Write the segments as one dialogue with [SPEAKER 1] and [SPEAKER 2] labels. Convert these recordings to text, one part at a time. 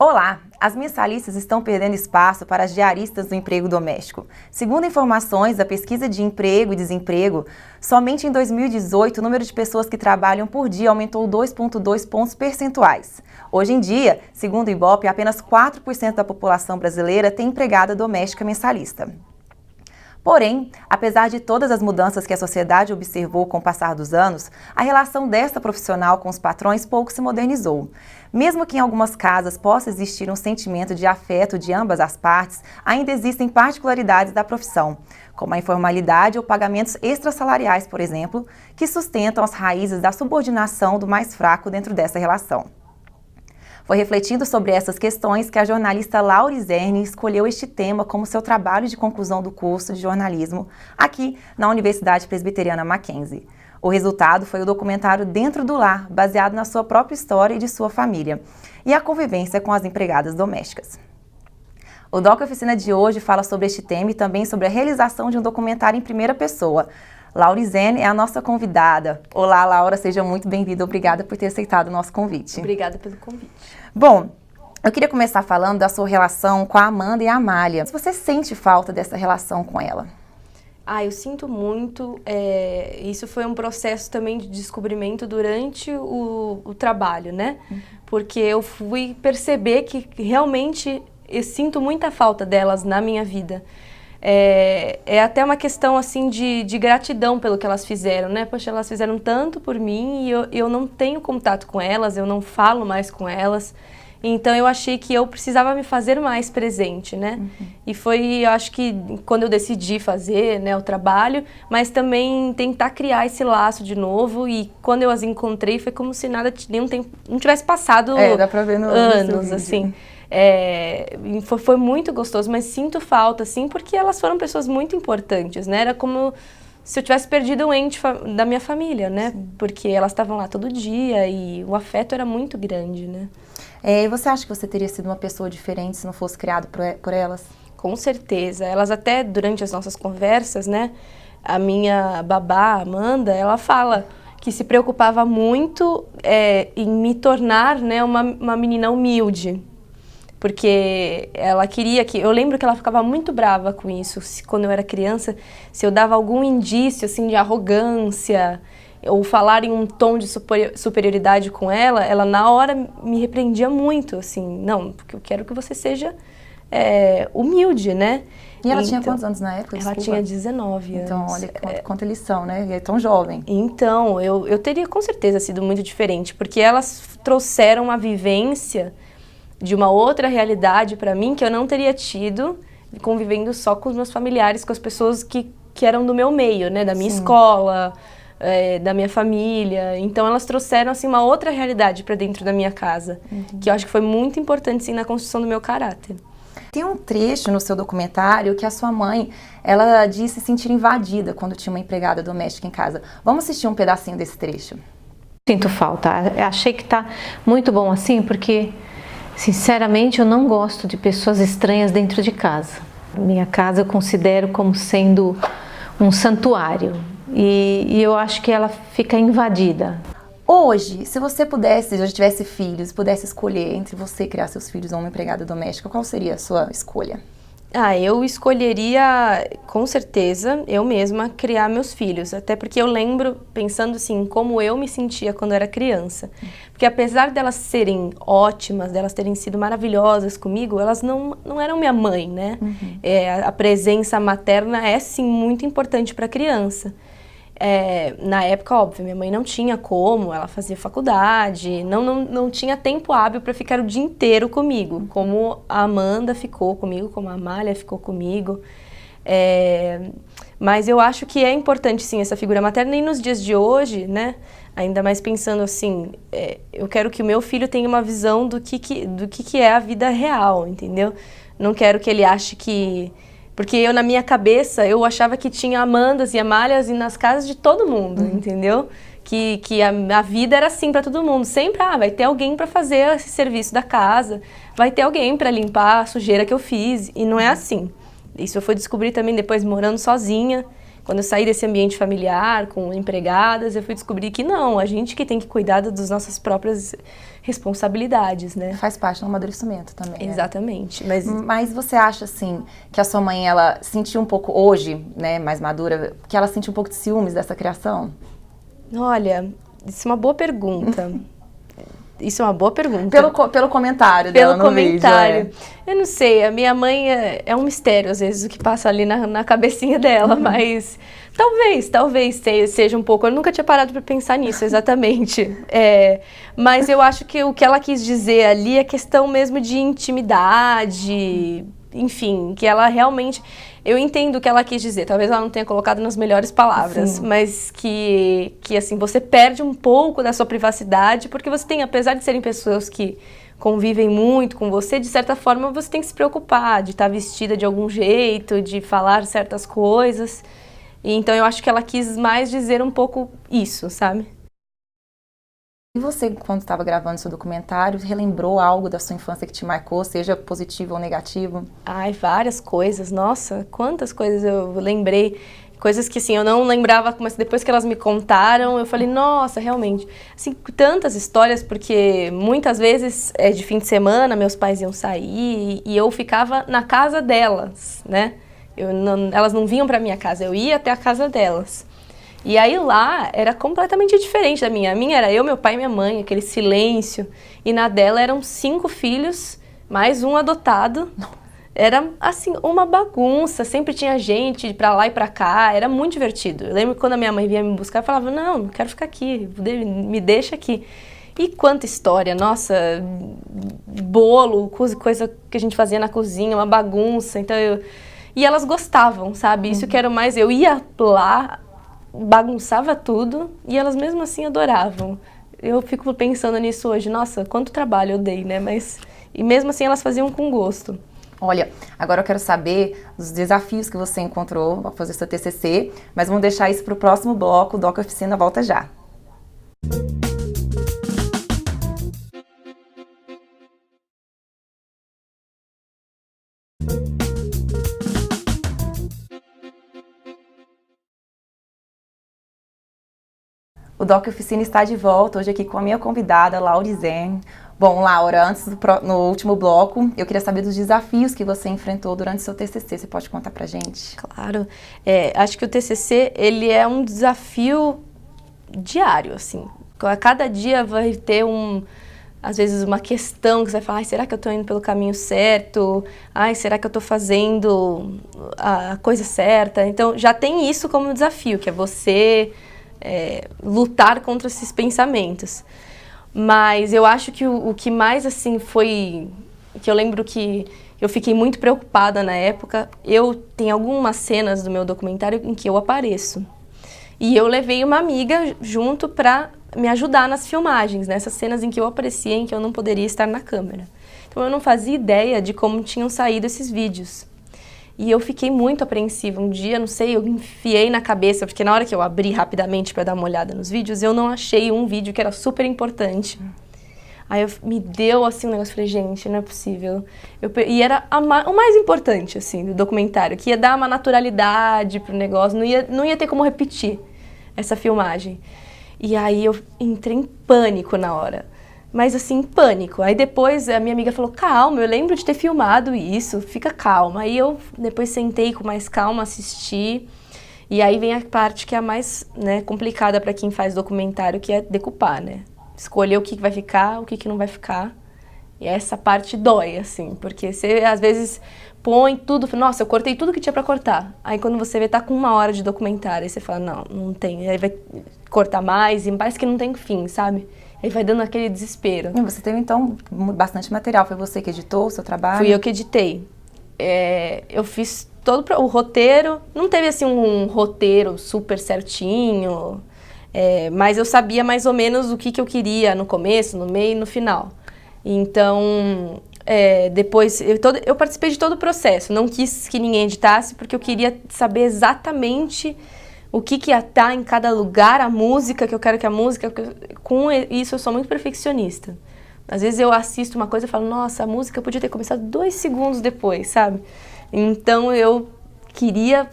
[SPEAKER 1] Olá! As mensalistas estão perdendo espaço para as diaristas do emprego doméstico. Segundo informações da Pesquisa de Emprego e Desemprego, somente em 2018 o número de pessoas que trabalham por dia aumentou 2,2 pontos percentuais. Hoje em dia, segundo o Ibope, apenas 4% da população brasileira tem empregada doméstica mensalista. Porém, apesar de todas as mudanças que a sociedade observou com o passar dos anos, a relação desta profissional com os patrões pouco se modernizou. Mesmo que em algumas casas possa existir um sentimento de afeto de ambas as partes, ainda existem particularidades da profissão, como a informalidade ou pagamentos extrasalariais, por exemplo, que sustentam as raízes da subordinação do mais fraco dentro dessa relação. Foi refletindo sobre essas questões que a jornalista Laurizene escolheu este tema como seu trabalho de conclusão do curso de jornalismo aqui na Universidade Presbiteriana Mackenzie. O resultado foi o documentário Dentro do Lar, baseado na sua própria história e de sua família, e a convivência com as empregadas domésticas. O Doc Oficina de hoje fala sobre este tema e também sobre a realização de um documentário em primeira pessoa. Laurizene é a nossa convidada. Olá, Laura, seja muito bem-vinda. Obrigada por ter aceitado o nosso convite.
[SPEAKER 2] Obrigada pelo convite.
[SPEAKER 1] Bom, eu queria começar falando da sua relação com a Amanda e a Amália. Se você sente falta dessa relação com ela?
[SPEAKER 2] Eu sinto muito. Isso foi um processo também de descobrimento durante o trabalho, né? Porque eu fui perceber que realmente eu sinto muita falta delas na minha vida. É até uma questão assim de gratidão pelo que elas fizeram, né? Poxa, elas fizeram tanto por mim e eu não tenho contato com elas, eu não falo mais com elas. Então eu achei que eu precisava me fazer mais presente, né? E foi, eu acho que quando eu decidi fazer, né, o trabalho, mas também tentar criar esse laço de novo. E quando eu as encontrei foi como se nada, nenhum tempo, não tivesse passado
[SPEAKER 1] dá pra ver no
[SPEAKER 2] anos, assim. Foi muito gostoso, mas sinto falta, assim, porque elas foram pessoas muito importantes, né? Era como se eu tivesse perdido um ente da minha família, né? Sim. Porque elas estavam lá todo dia e o afeto era muito grande, né?
[SPEAKER 1] E você acha que você teria sido uma pessoa diferente se não fosse criado por elas?
[SPEAKER 2] Com certeza. Elas até, durante as nossas conversas, né? A minha babá, Amanda, ela fala que se preocupava muito em me tornar, né, uma menina humilde. Porque ela queria que... Eu lembro que ela ficava muito brava com isso, quando eu era criança, se eu dava algum indício, assim, de arrogância, ou falar em um tom de superioridade com ela, ela na hora me repreendia muito, assim, não, porque eu quero que você seja humilde, né?
[SPEAKER 1] E ela tinha quantos anos na época?
[SPEAKER 2] Ela tinha 19 anos.
[SPEAKER 1] Então, olha quanto eles são, né? E é tão jovem.
[SPEAKER 2] Então, eu teria com certeza sido muito diferente, porque elas trouxeram uma vivência de uma outra realidade para mim que eu não teria tido convivendo só com os meus familiares, com as pessoas que eram do meu meio, né? Da minha escola, da minha família. Então elas trouxeram assim uma outra realidade para dentro da minha casa, que eu acho que foi muito importante sim na construção do meu caráter.
[SPEAKER 1] Tem um trecho no seu documentário que a sua mãe, ela disse se sentir invadida quando tinha uma empregada doméstica em casa. Vamos assistir um pedacinho desse trecho.
[SPEAKER 3] Sinto falta. Achei que tá muito bom assim, porque sinceramente eu não gosto de pessoas estranhas dentro de casa. Minha casa eu considero como sendo um santuário. E eu acho que ela fica invadida.
[SPEAKER 1] Hoje, se você pudesse, já tivesse filhos, pudesse escolher entre você criar seus filhos ou uma empregada doméstica, qual seria a sua escolha?
[SPEAKER 2] Eu escolheria, com certeza, eu mesma criar meus filhos. Até porque eu lembro, pensando assim, como eu me sentia quando era criança. Porque apesar delas serem ótimas, delas terem sido maravilhosas comigo, elas não eram minha mãe, né? A presença materna é, sim, muito importante para a criança. Na época, óbvio, minha mãe não tinha como, ela fazia faculdade, não tinha tempo hábil para ficar o dia inteiro comigo, como a Amanda ficou comigo, como a Amália ficou comigo. Mas eu acho que é importante, sim, essa figura materna, e nos dias de hoje, né, ainda mais pensando assim, eu quero que o meu filho tenha uma visão do que é a vida real, entendeu? Não quero que ele ache que... Porque eu, na minha cabeça, eu achava que tinha Amandas e Amálias nas casas de todo mundo, entendeu? que a vida era assim para todo mundo. Sempre, vai ter alguém para fazer esse serviço da casa, vai ter alguém para limpar a sujeira que eu fiz. E não é assim. Isso eu fui descobrir também depois morando sozinha. Quando eu saí desse ambiente familiar, com empregadas, eu fui descobrir que não, a gente que tem que cuidar das nossas próprias responsabilidades, né?
[SPEAKER 1] Faz parte do amadurecimento também,
[SPEAKER 2] Exatamente.
[SPEAKER 1] Né? Mas você acha, assim, que a sua mãe, ela sentiu um pouco, hoje, né, mais madura, que ela sentiu um pouco de ciúmes dessa criação?
[SPEAKER 2] Olha, isso é uma boa pergunta. Isso é uma boa pergunta.
[SPEAKER 1] Pelo comentário dela no
[SPEAKER 2] comentário.
[SPEAKER 1] Vídeo,
[SPEAKER 2] Eu não sei, a minha mãe é um mistério, às vezes, o que passa ali na cabecinha dela, mas talvez seja um pouco. Eu nunca tinha parado para pensar nisso, exatamente. Mas eu acho que o que ela quis dizer ali é questão mesmo de intimidade, enfim, que ela realmente... Eu entendo o que ela quis dizer, talvez ela não tenha colocado nas melhores palavras, sim, mas que assim, você perde um pouco da sua privacidade, porque você tem, apesar de serem pessoas que convivem muito com você, de certa forma você tem que se preocupar de estar vestida de algum jeito, de falar certas coisas. E então eu acho que ela quis mais dizer um pouco isso, sabe?
[SPEAKER 1] E você, quando estava gravando seu documentário, relembrou algo da sua infância que te marcou, seja positivo ou negativo?
[SPEAKER 2] Ai, várias coisas. Nossa, quantas coisas eu lembrei. Coisas que, assim, eu não lembrava, mas depois que elas me contaram, eu falei, nossa, realmente. Assim, tantas histórias, porque muitas vezes, de fim de semana, meus pais iam sair e eu ficava na casa delas, né? Elas não vinham pra minha casa, eu ia até a casa delas. E aí lá era completamente diferente da minha. A minha era eu, meu pai e minha mãe, aquele silêncio. E na dela eram 5 filhos, mais um adotado. Era, assim, uma bagunça. Sempre tinha gente pra lá e pra cá. Era muito divertido. Eu lembro que quando a minha mãe vinha me buscar, eu falava, não quero ficar aqui, me deixa aqui. E quanta história, nossa, bolo, coisa que a gente fazia na cozinha, uma bagunça. Então E elas gostavam, sabe? Isso que era mais... Eu ia lá... bagunçava tudo e elas mesmo assim adoravam. Eu fico pensando nisso hoje, nossa, quanto trabalho eu dei, né? E mesmo assim elas faziam com gosto.
[SPEAKER 1] Olha, agora eu quero saber os desafios que você encontrou ao fazer seu TCC, mas vamos deixar isso para o próximo bloco, o Doc Oficina volta já. O Doc Oficina está de volta, hoje aqui com a minha convidada, Laurizen. Bom, Laura, no último bloco, eu queria saber dos desafios que você enfrentou durante o seu TCC. Você pode contar pra gente?
[SPEAKER 2] Claro. Acho que o TCC, ele é um desafio diário, assim. A cada dia vai ter às vezes uma questão que você vai falar, será que eu estou indo pelo caminho certo? Será que eu estou fazendo a coisa certa? Então, já tem isso como desafio, que é você... lutar contra esses pensamentos. Mas eu acho que o que mais, assim, foi... que eu lembro que eu fiquei muito preocupada na época. Tem algumas cenas do meu documentário em que eu apareço. E eu levei uma amiga junto para me ajudar nas filmagens, nessas cenas em que eu aparecia, em que eu não poderia estar na câmera. Então eu não fazia ideia de como tinham saído esses vídeos. E eu fiquei muito apreensiva. Um dia, não sei, eu enfiei na cabeça, porque na hora que eu abri rapidamente para dar uma olhada nos vídeos, eu não achei um vídeo que era super importante. Aí me deu, assim, um negócio, falei, gente, não é possível. E era o mais importante, assim, do documentário, que ia dar uma naturalidade pro negócio, não ia ter como repetir essa filmagem. E aí eu entrei em pânico na hora. Mas assim, pânico. Aí depois a minha amiga falou, calma, eu lembro de ter filmado isso, fica calma. Aí eu depois sentei com mais calma, assisti. E aí vem a parte que é a mais, né, complicada para quem faz documentário, que é decupar, né? Escolher o que vai ficar, o que não vai ficar. E essa parte dói, assim, porque você às vezes põe tudo, nossa, eu cortei tudo que tinha para cortar. Aí quando você vê, tá com 1 hora de documentário, aí você fala, não tem. Aí vai cortar mais e parece que não tem fim, sabe? Aí vai dando aquele desespero.
[SPEAKER 1] Você teve, então, bastante material. Foi você que editou o seu trabalho?
[SPEAKER 2] Fui eu que editei. Eu fiz todo o roteiro. Não teve, assim, um roteiro super certinho. Mas eu sabia mais ou menos o que eu queria no começo, no meio e no final. Então, depois... Eu participei de todo o processo. Não quis que ninguém editasse, porque eu queria saber exatamente o que ia estar em cada lugar, a música, que eu quero que a música... Com isso eu sou muito perfeccionista. Às vezes eu assisto uma coisa e falo, nossa, a música podia ter começado 2 segundos depois, sabe? Então eu queria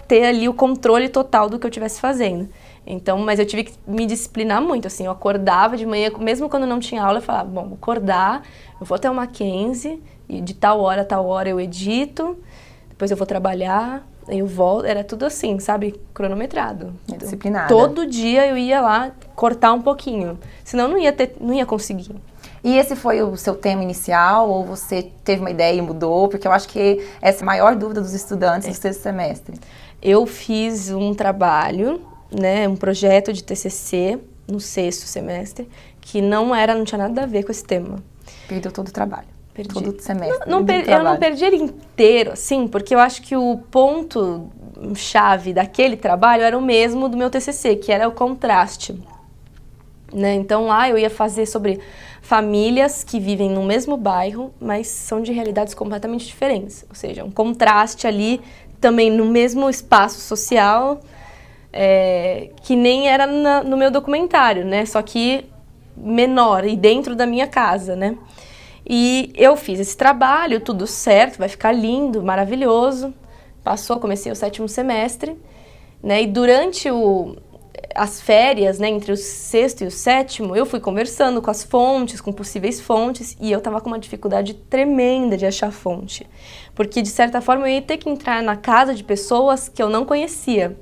[SPEAKER 2] ter ali o controle total do que eu estivesse fazendo. Então, mas eu tive que me disciplinar muito, assim, eu acordava de manhã, mesmo quando não tinha aula, eu falava, bom, vou acordar, eu vou até o Mackenzie, e de tal hora a tal hora eu edito, depois eu vou trabalhar, aí eu volto, era tudo assim, sabe, cronometrado.
[SPEAKER 1] Disciplinada.
[SPEAKER 2] Todo dia eu ia lá cortar um pouquinho, senão não ia conseguir.
[SPEAKER 1] E esse foi o seu tema inicial, ou você teve uma ideia e mudou? Porque eu acho que essa é a maior dúvida dos estudantes do sexto semestre.
[SPEAKER 2] Eu fiz um trabalho, né, um projeto de TCC no sexto semestre, que não tinha nada a ver com esse tema.
[SPEAKER 1] Perdeu todo o trabalho.
[SPEAKER 2] Perdi.
[SPEAKER 1] Todo o semestre.
[SPEAKER 2] Eu não perdi ele inteiro, assim, porque eu acho que o ponto-chave daquele trabalho era o mesmo do meu TCC, que era o contraste. Né? Então lá eu ia fazer sobre famílias que vivem no mesmo bairro, mas são de realidades completamente diferentes. Ou seja, um contraste ali também no mesmo espaço social, que nem era no meu documentário, né? Só que menor e dentro da minha casa, né? E eu fiz esse trabalho, tudo certo, vai ficar lindo, maravilhoso. Comecei o 7º semestre, né? E durante as férias, né, entre o 6º e o 7º, eu fui conversando com as fontes, com possíveis fontes, e eu tava com uma dificuldade tremenda de achar fonte. Porque, de certa forma, eu ia ter que entrar na casa de pessoas que eu não conhecia.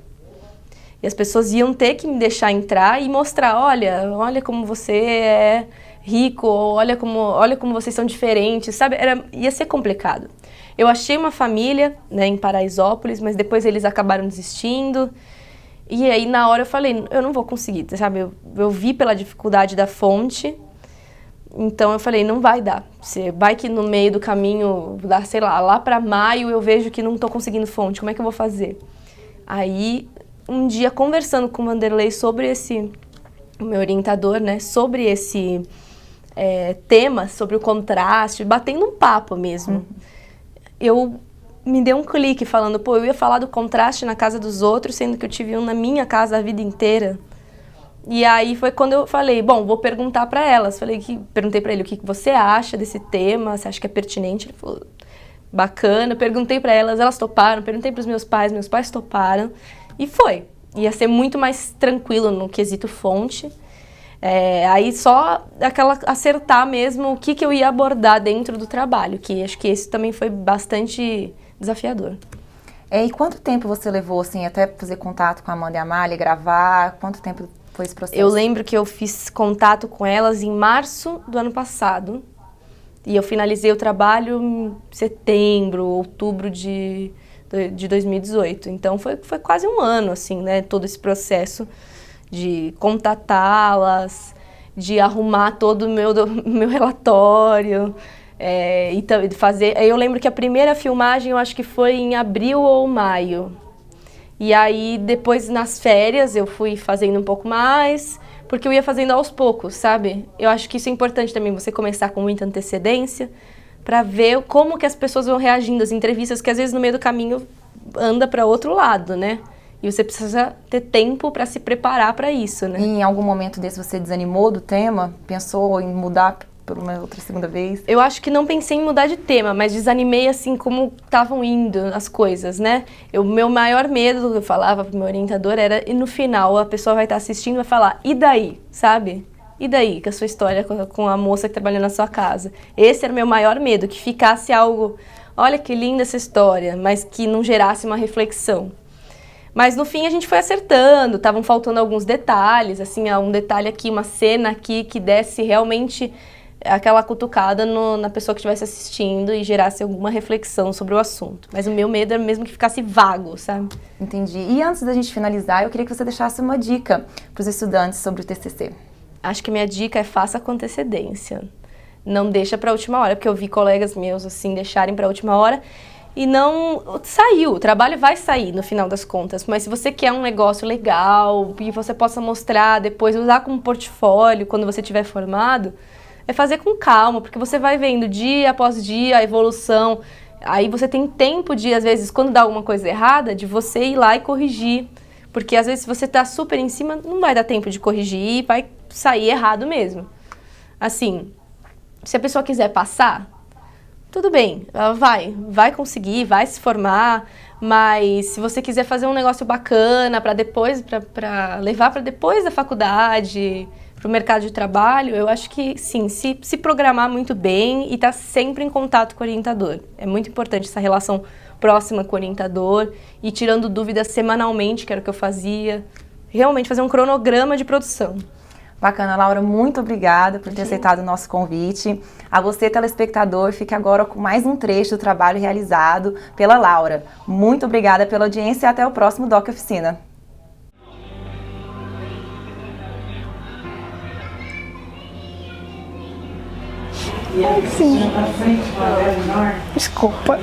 [SPEAKER 2] E as pessoas iam ter que me deixar entrar e mostrar, olha como você é rico, olha como vocês são diferentes, sabe? Ia ser complicado. Eu achei uma família, né, em Paraisópolis, mas depois eles acabaram desistindo. E aí, na hora, eu falei, eu não vou conseguir, sabe? Eu vi pela dificuldade da fonte, então eu falei, não vai dar. Vai que no meio do caminho, sei lá para maio, eu vejo que não estou conseguindo fonte, como é que eu vou fazer? Aí, um dia, conversando com o Vanderlei sobre o meu orientador, né, sobre esse tema, sobre o contraste, batendo um papo mesmo, me deu um clique falando, eu ia falar do contraste na casa dos outros, sendo que eu tive um na minha casa a vida inteira. E aí foi quando eu falei, bom, vou perguntar para elas. Perguntei para ele o que você acha desse tema, você acha que é pertinente? Ele falou, bacana. Perguntei para elas toparam. Perguntei para os meus pais toparam. E foi. Ia ser muito mais tranquilo no quesito fonte. Aí só acertar mesmo o que eu ia abordar dentro do trabalho, que acho que esse também foi bastante desafiador.
[SPEAKER 1] E quanto tempo você levou, assim, até fazer contato com a Amanda e a Amália, gravar? Quanto tempo foi esse processo?
[SPEAKER 2] Eu lembro que eu fiz contato com elas em março do ano passado. E eu finalizei o trabalho em setembro, outubro de 2018. Então foi quase um ano, assim, né? Todo esse processo de contatá-las, de arrumar todo o meu relatório. Então, de fazer. Eu lembro que a primeira filmagem eu acho que foi em abril ou maio. E aí depois nas férias eu fui fazendo um pouco mais, porque eu ia fazendo aos poucos, sabe? Eu acho que isso é importante também, você começar com muita antecedência, para ver como que as pessoas vão reagindo às entrevistas, que às vezes no meio do caminho anda para outro lado, né? E você precisa ter tempo para se preparar para isso, né?
[SPEAKER 1] E em algum momento desse você desanimou do tema? Pensou em mudar por uma outra segunda vez?
[SPEAKER 2] Eu acho que não pensei em mudar de tema, mas desanimei assim como estavam indo as coisas, né? Meu maior medo, eu falava pro meu orientador, era e no final a pessoa vai estar assistindo e vai falar, e daí, sabe? E daí, com a sua história com a moça que trabalhou na sua casa? Esse era o meu maior medo, que ficasse algo, olha que linda essa história, mas que não gerasse uma reflexão. Mas no fim a gente foi acertando, estavam faltando alguns detalhes, assim, um detalhe aqui, uma cena aqui que desse realmente aquela cutucada na pessoa que estivesse assistindo e gerasse alguma reflexão sobre o assunto. Mas o meu medo era mesmo que ficasse vago, sabe?
[SPEAKER 1] Entendi. E antes da gente finalizar, eu queria que você deixasse uma dica para os estudantes sobre o TCC.
[SPEAKER 2] Acho que minha dica é faça com antecedência. Não deixa para a última hora, porque eu vi colegas meus assim deixarem para a última hora e não saiu. O trabalho vai sair no final das contas, mas se você quer um negócio legal e você possa mostrar depois, usar como portfólio quando você estiver formado, é fazer com calma, porque você vai vendo dia após dia a evolução. Aí você tem tempo de, às vezes, quando dá alguma coisa errada, de você ir lá e corrigir. Porque às vezes se você tá super em cima, não vai dar tempo de corrigir e vai sair errado mesmo. Assim, se a pessoa quiser passar, tudo bem, ela vai conseguir, vai se formar, mas se você quiser fazer um negócio bacana para depois, para levar para depois da faculdade, para o mercado de trabalho, eu acho que sim, se programar muito bem e estar sempre em contato com o orientador. É muito importante essa relação próxima com o orientador e tirando dúvidas semanalmente, que era o que eu fazia. Realmente fazer um cronograma de produção.
[SPEAKER 1] Bacana, Laura, muito obrigada por ter aceitado o nosso convite. A você, telespectador, fique agora com mais um trecho do trabalho realizado pela Laura. Muito obrigada pela audiência e até o próximo Doc Oficina.
[SPEAKER 4] Sim. Desculpa.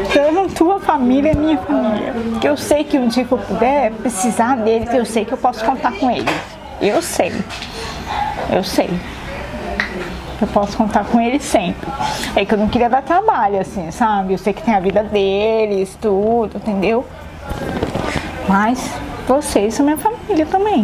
[SPEAKER 4] Então, tua família é minha família. Porque eu sei que um dia que eu puder precisar deles, eu sei que eu posso contar com eles. Eu sei. Eu posso contar com eles sempre. É que eu não queria dar trabalho, assim, sabe? Eu sei que tem a vida deles, tudo, entendeu? Mas vocês são minha família também.